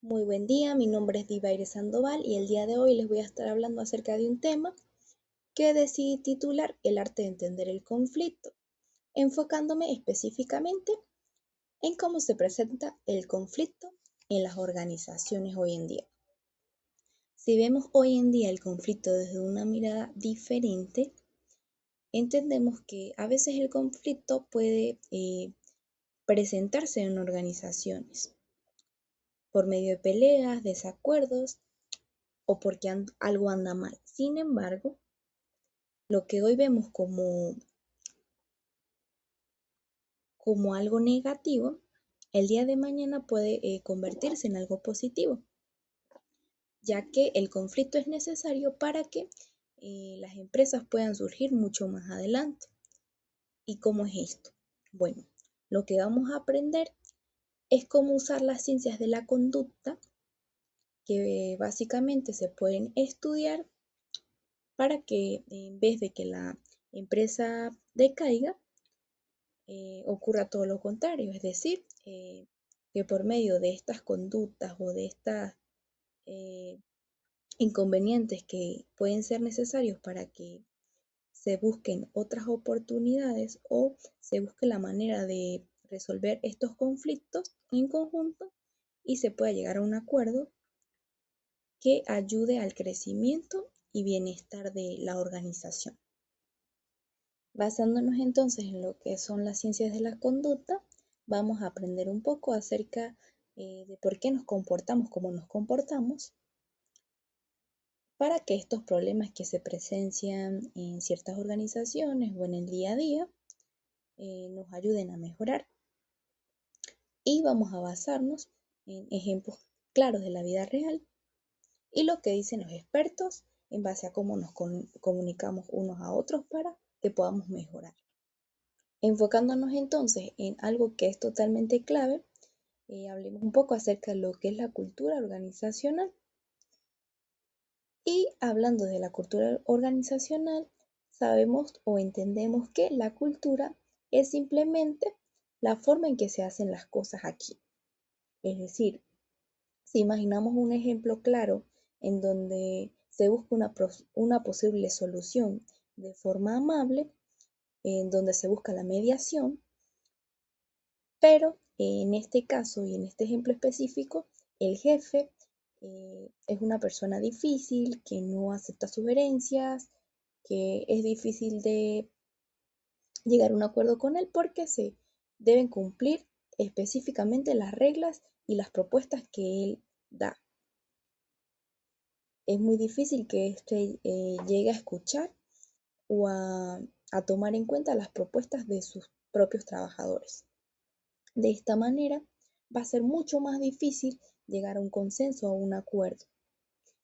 Muy buen día, mi nombre es Divaire Sandoval y el día de hoy les voy a estar hablando acerca de un tema que decidí titular El arte de entender el conflicto, enfocándome específicamente en cómo se presenta el conflicto en las organizaciones hoy en día. Si vemos hoy en día el conflicto desde una mirada diferente, entendemos que a veces el conflicto puede presentarse en organizaciones por medio de peleas, desacuerdos o porque algo anda mal. Sin embargo, lo que hoy vemos como algo negativo, el día de mañana puede convertirse en algo positivo, ya que el conflicto es necesario para que las empresas puedan surgir mucho más adelante. ¿Y cómo es esto? Bueno, lo que vamos a aprender es cómo usar las ciencias de la conducta que básicamente se pueden estudiar para que en vez de que la empresa decaiga, ocurra todo lo contrario, es decir, que por medio de estas conductas o de estas eh, inconvenientes que pueden ser necesarios para que se busquen otras oportunidades o se busque la manera de resolver estos conflictos en conjunto y se pueda llegar a un acuerdo que ayude al crecimiento y bienestar de la organización. Basándonos entonces en lo que son las ciencias de la conducta, vamos a aprender un poco acerca de por qué nos comportamos como nos comportamos para que estos problemas que se presencian en ciertas organizaciones o en el día a día nos ayuden a mejorar. Y vamos a basarnos en ejemplos claros de la vida real y lo que dicen los expertos en base a cómo nos comunicamos unos a otros para que podamos mejorar. Enfocándonos entonces en algo que es totalmente clave, hablemos un poco acerca de lo que es la cultura organizacional. Y hablando de la cultura organizacional, sabemos o entendemos que la cultura es simplemente la forma en que se hacen las cosas aquí. Es decir, si imaginamos un ejemplo claro en donde se busca una posible solución de forma amable, en donde se busca la mediación, pero en este caso y en este ejemplo específico, el jefe es una persona difícil, que no acepta sugerencias, que es difícil de llegar a un acuerdo con él porque se deben cumplir específicamente las reglas y las propuestas que él da. Es muy difícil que éste llegue a escuchar o a tomar en cuenta las propuestas de sus propios trabajadores. De esta manera, va a ser mucho más difícil llegar a un consenso o a un acuerdo.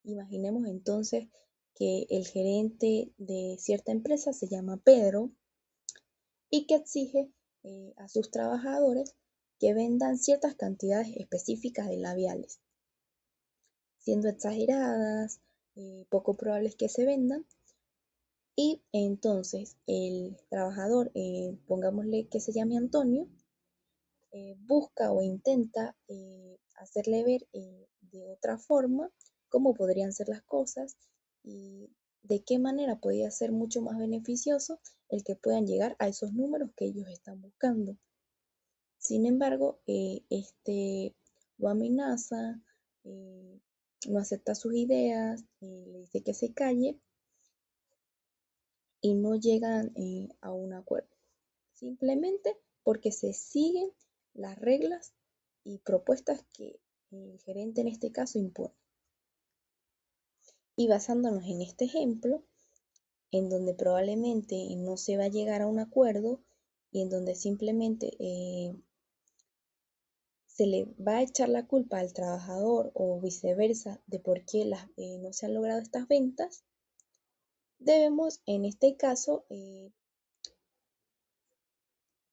Imaginemos entonces que el gerente de cierta empresa se llama Pedro y que exige a sus trabajadores que vendan ciertas cantidades específicas de labiales, siendo exageradas, poco probables que se vendan. Y entonces el trabajador, pongámosle que se llame Antonio, busca o intenta hacerle ver de otra forma cómo podrían ser las cosas y de qué manera podría ser mucho más beneficioso el que puedan llegar a esos números que ellos están buscando. Sin embargo, este lo amenaza, eh, no acepta sus ideas, le dice que se calle y no llegan a un acuerdo. Simplemente porque se siguen las reglas y propuestas que el gerente en este caso impone. Y basándonos en este ejemplo, en donde probablemente no se va a llegar a un acuerdo y en donde simplemente se le va a echar la culpa al trabajador o viceversa de por qué no se han logrado estas ventas, debemos en este caso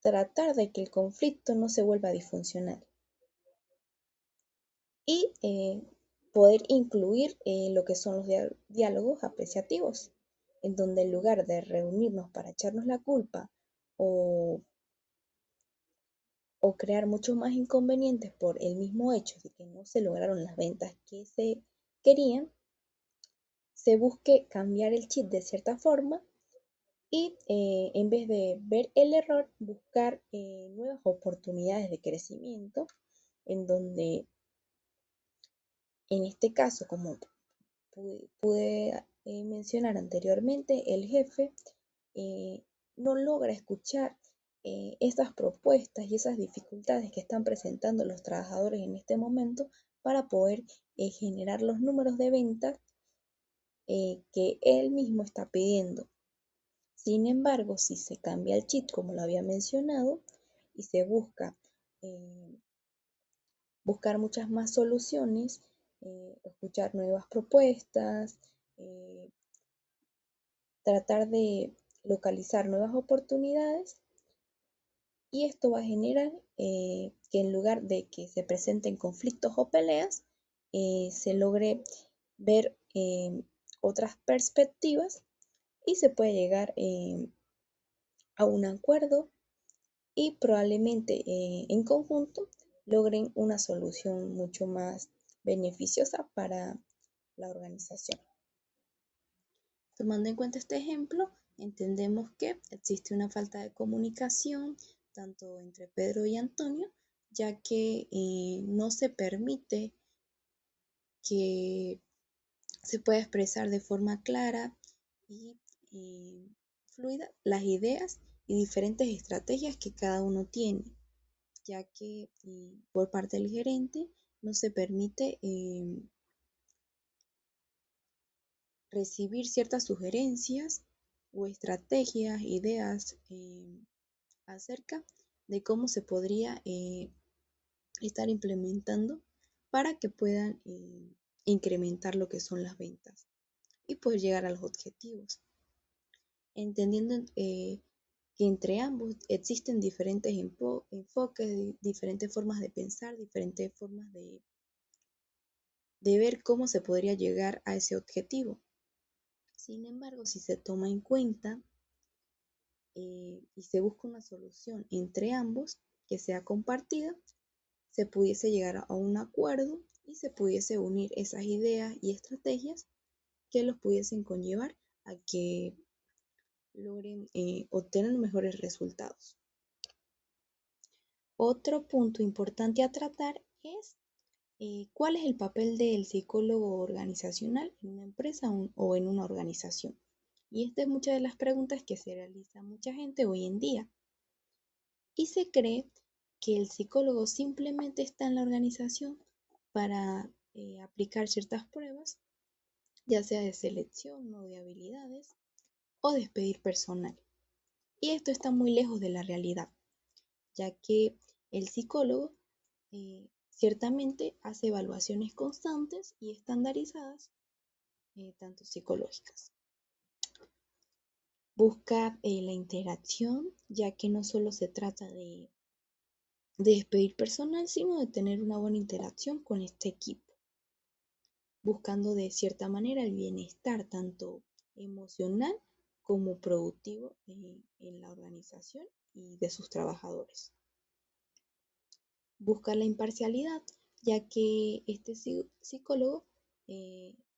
tratar de que el conflicto no se vuelva disfuncional y poder incluir lo que son los diálogos apreciativos, en donde en lugar de reunirnos para echarnos la culpa o o crear mucho más inconvenientes por el mismo hecho de que no se lograron las ventas que se querían, se busque cambiar el chip de cierta forma y en vez de ver el error, buscar nuevas oportunidades de crecimiento en donde, en este caso, como pude mencionar anteriormente, el jefe eh, no logra escuchar esas propuestas y esas dificultades que están presentando los trabajadores en este momento para poder generar los números de ventas que él mismo está pidiendo. Sin embargo, si se cambia el chip, como lo había mencionado, y se eh, buscar muchas más soluciones, escuchar nuevas propuestas, eh, tratar de localizar nuevas oportunidades, y esto va a generar que en lugar de que se presenten conflictos o peleas, se logre ver otras perspectivas y se puede llegar a un acuerdo y probablemente en conjunto logren una solución mucho más beneficiosa para la organización. Tomando en cuenta este ejemplo, entendemos que existe una falta de comunicación tanto entre Pedro y Antonio, ya que no se permite que se pueda expresar de forma clara y fluida las ideas y diferentes estrategias que cada uno tiene, ya que por parte del gerente no se permite recibir ciertas sugerencias o estrategias, ideas acerca de cómo se podría estar implementando para que puedan incrementar lo que son las ventas y poder llegar a los objetivos, entendiendo que entre ambos existen diferentes enfoques, diferentes formas de pensar, diferentes formas de ver cómo se podría llegar a ese objetivo. Sin embargo, si se toma en cuenta y se busca una solución entre ambos que sea compartida, se pudiese llegar a un acuerdo y se pudiese unir esas ideas y estrategias que los pudiesen conllevar a que logren obtener mejores resultados. Otro punto importante a tratar es cuál es el papel del psicólogo organizacional en una empresa o en una organización. Y esta es muchas de las preguntas que se realiza mucha gente hoy en día. Y se cree que el psicólogo simplemente está en la organización para aplicar ciertas pruebas, ya sea de selección o de habilidades, o despedir personal. Y esto está muy lejos de la realidad, ya que el psicólogo ciertamente hace evaluaciones constantes y estandarizadas, tanto psicológicas. Busca la interacción, ya que no solo se trata de despedir personal, sino de tener una buena interacción con este equipo, buscando de cierta manera el bienestar tanto emocional como productivo en la organización y de sus trabajadores. Busca la imparcialidad, ya que este psicólogo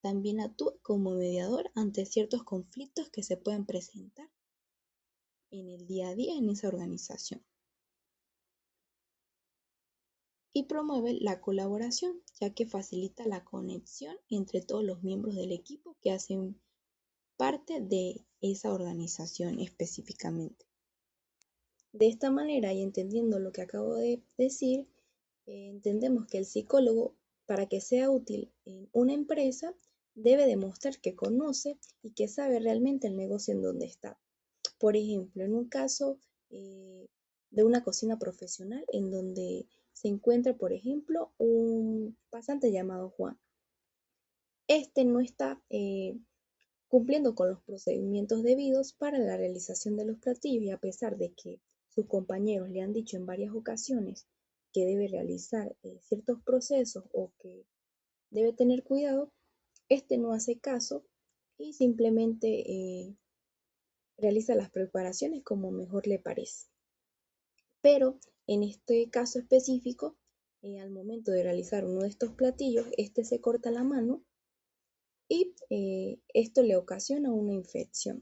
también actúa como mediador ante ciertos conflictos que se pueden presentar en el día a día en esa organización. Y promueve la colaboración, ya que facilita la conexión entre todos los miembros del equipo que hacen parte de esa organización específicamente. De esta manera, y entendiendo lo que acabo de decir, entendemos que el psicólogo, para que sea útil en una empresa, debe demostrar que conoce y que sabe realmente el negocio en donde está. Por ejemplo, en un caso de una cocina profesional en donde se encuentra, por ejemplo, un pasante llamado Juan. Este no está cumpliendo con los procedimientos debidos para la realización de los platillos y a pesar de que sus compañeros le han dicho en varias ocasiones que debe realizar ciertos procesos o que debe tener cuidado, este no hace caso y simplemente realiza las preparaciones como mejor le parece. Pero En este caso específico, al momento de realizar uno de estos platillos, este se corta la mano y esto le ocasiona una infección.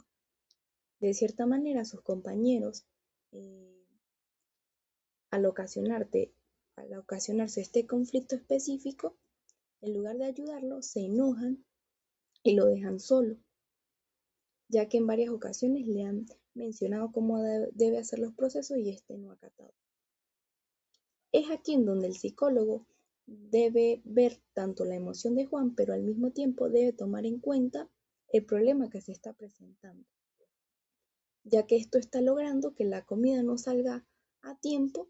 De cierta manera, sus compañeros, eh, al ocasionarse este conflicto específico, en lugar de ayudarlo, se enojan y lo dejan solo, ya que en varias ocasiones le han mencionado cómo debe hacer los procesos y este no ha acatado. Es aquí en donde el psicólogo debe ver tanto la emoción de Juan, pero al mismo tiempo debe tomar en cuenta el problema que se está presentando, ya que esto está logrando que la comida no salga a tiempo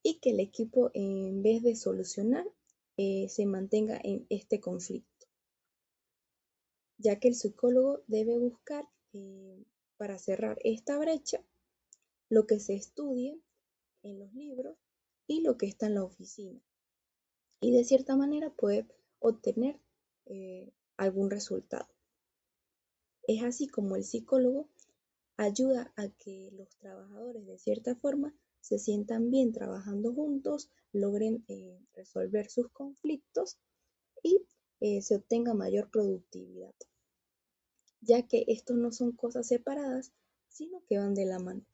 y que el equipo, en vez de solucionar, se mantenga en este conflicto, ya que el psicólogo debe buscar, para cerrar esta brecha, lo que se estudia en los libros y lo que está en la oficina, y de cierta manera poder obtener algún resultado. Es así como el psicólogo ayuda a que los trabajadores de cierta forma se sientan bien trabajando juntos, logren resolver sus conflictos y se obtenga mayor productividad, ya que estos no son cosas separadas, sino que van de la mano.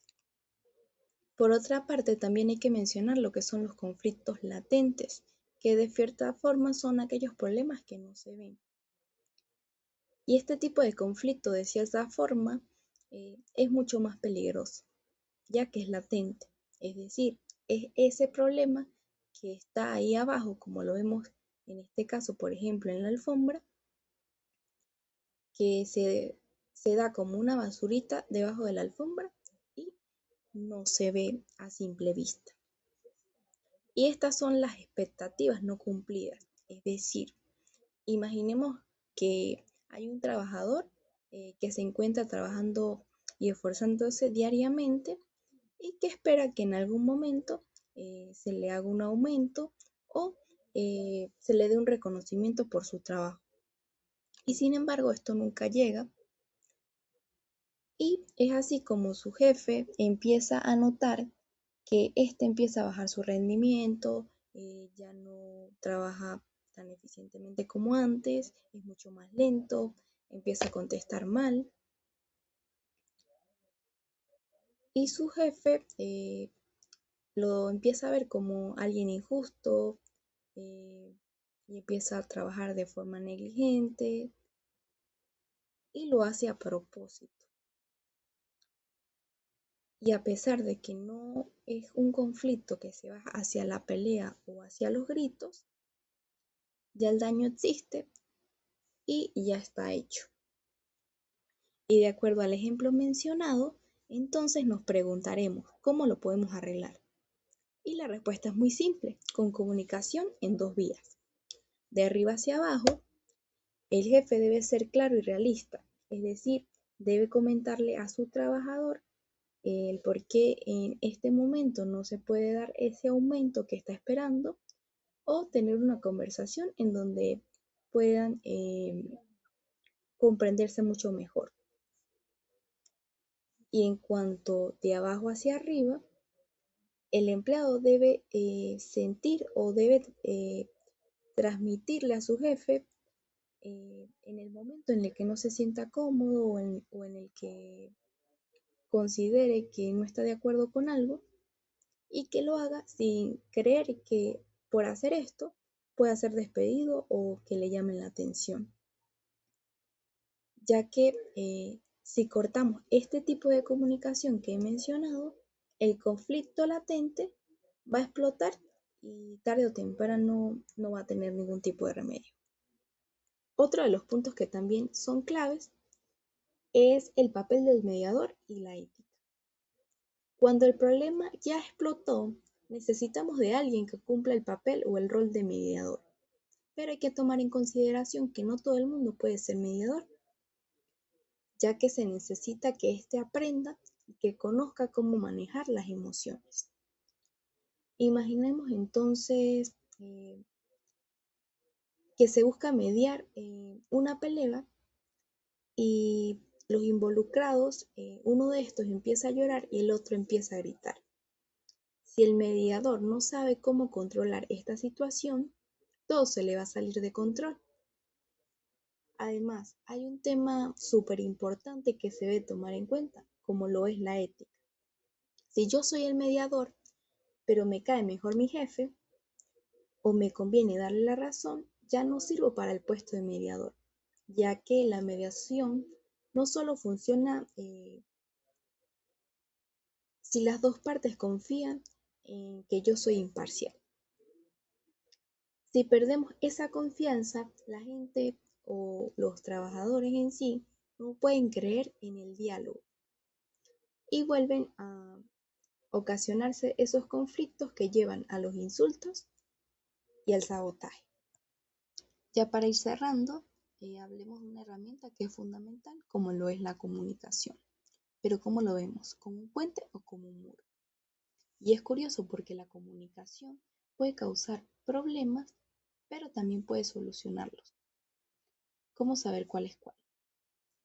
Por otra parte, también hay que mencionar lo que son los conflictos latentes, que de cierta forma son aquellos problemas que no se ven. Y este tipo de conflicto, de cierta forma, es mucho más peligroso, ya que es latente. Es decir, es ese problema que está ahí abajo, como lo vemos en este caso, por ejemplo, en la alfombra, que se da como una basurita debajo de la alfombra y no se ve a simple vista. Y estas son las expectativas no cumplidas. Es decir, imaginemos que hay un trabajador que se encuentra trabajando y esforzándose diariamente y que espera que en algún momento se le haga un aumento o se le dé un reconocimiento por su trabajo. Y sin embargo, esto nunca llega. Y es así como su jefe empieza a notar que éste empieza a bajar su rendimiento, ya no trabaja tan eficientemente como antes, es mucho más lento, empieza a contestar mal. Y su jefe lo empieza a ver como alguien injusto, eh, y empieza a trabajar de forma negligente y lo hace a propósito. Y a pesar de que no es un conflicto que se va hacia la pelea o hacia los gritos, ya el daño existe y ya está hecho. Y de acuerdo al ejemplo mencionado, entonces nos preguntaremos cómo lo podemos arreglar. Y la respuesta es muy simple, con comunicación en dos vías. De arriba hacia abajo, el jefe debe ser claro y realista, es decir, debe comentarle a su trabajador el por qué en este momento no se puede dar ese aumento que está esperando o tener una conversación en donde puedan comprenderse mucho mejor. Y en cuanto de abajo hacia arriba, el empleado debe sentir o debe transmitirle a su jefe en el momento en el que no se sienta cómodo o en el que considere que no está de acuerdo con algo y que lo haga sin creer que por hacer esto pueda ser despedido o que le llamen la atención, ya que si cortamos este tipo de comunicación que he mencionado, el conflicto latente va a explotar y tarde o temprano no va a tener ningún tipo de remedio. Otro de los puntos que también son claves es el papel del mediador y la ética. Cuando el problema ya explotó, necesitamos de alguien que cumpla el papel o el rol de mediador, pero hay que tomar en consideración que no todo el mundo puede ser mediador, ya que se necesita que éste aprenda y que conozca cómo manejar las emociones. Imaginemos entonces que se busca mediar una pelea y los involucrados, uno de estos empieza a llorar y el otro empieza a gritar. Si el mediador no sabe cómo controlar esta situación, todo se le va a salir de control. Además, hay un tema súper importante que se debe tomar en cuenta, como lo es la ética. Si yo soy el mediador, pero me cae mejor mi jefe, o me conviene darle la razón, ya no sirvo para el puesto de mediador, ya que la mediación no solo funciona si las dos partes confían en que yo soy imparcial. Si perdemos esa confianza, la gente o los trabajadores en sí no pueden creer en el diálogo y vuelven a ocasionarse esos conflictos que llevan a los insultos y al sabotaje. Ya para ir cerrando, hablemos de una herramienta que es fundamental como lo es la comunicación. Pero ¿cómo lo vemos? ¿Como un puente o como un muro? Y es curioso porque la comunicación puede causar problemas, pero también puede solucionarlos. ¿Cómo saber cuál es cuál?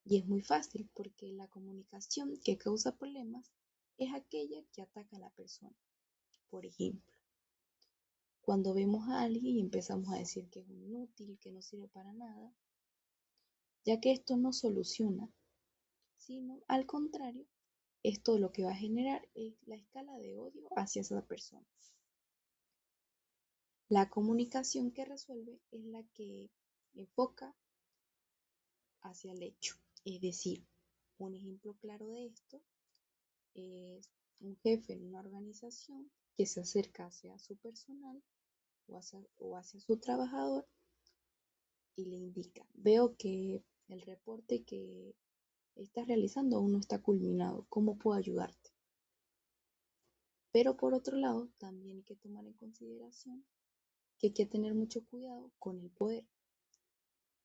Y es muy fácil porque la comunicación que causa problemas es aquella que ataca a la persona. Por ejemplo, cuando vemos a alguien y empezamos a decir que es un inútil, que no sirve para nada, ya que esto no soluciona, sino al contrario, esto lo que va a generar es la escala de odio hacia esa persona. La comunicación que resuelve es la que enfoca hacia el hecho. Es decir, un ejemplo claro de esto es un jefe en una organización que se acerca hacia su personal o hacia su trabajador y le indica, veo que el reporte que estás realizando aún no está culminado, ¿cómo puedo ayudarte? Pero por otro lado, también hay que tomar en consideración que hay que tener mucho cuidado con el poder,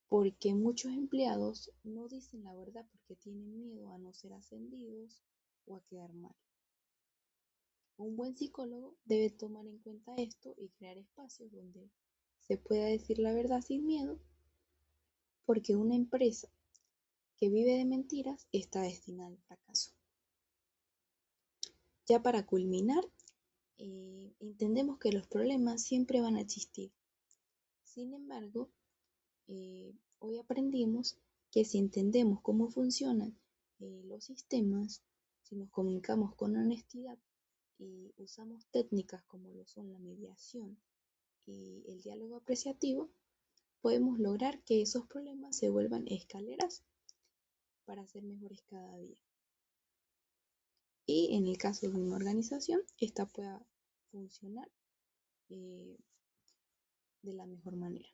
porque muchos empleados no dicen la verdad porque tienen miedo a no ser ascendidos o a quedar mal. Un buen psicólogo debe tomar en cuenta esto y crear espacios donde se pueda decir la verdad sin miedo, porque una empresa que vive de mentiras está destinada al fracaso. Ya para culminar, entendemos que los problemas siempre van a existir. Sin embargo, hoy aprendimos que si entendemos cómo funcionan los sistemas, si nos comunicamos con honestidad y usamos técnicas como lo son la mediación y el diálogo apreciativo, podemos lograr que esos problemas se vuelvan escaleras para ser mejores cada día. Y en el caso de una organización, esta pueda funcionar de la mejor manera.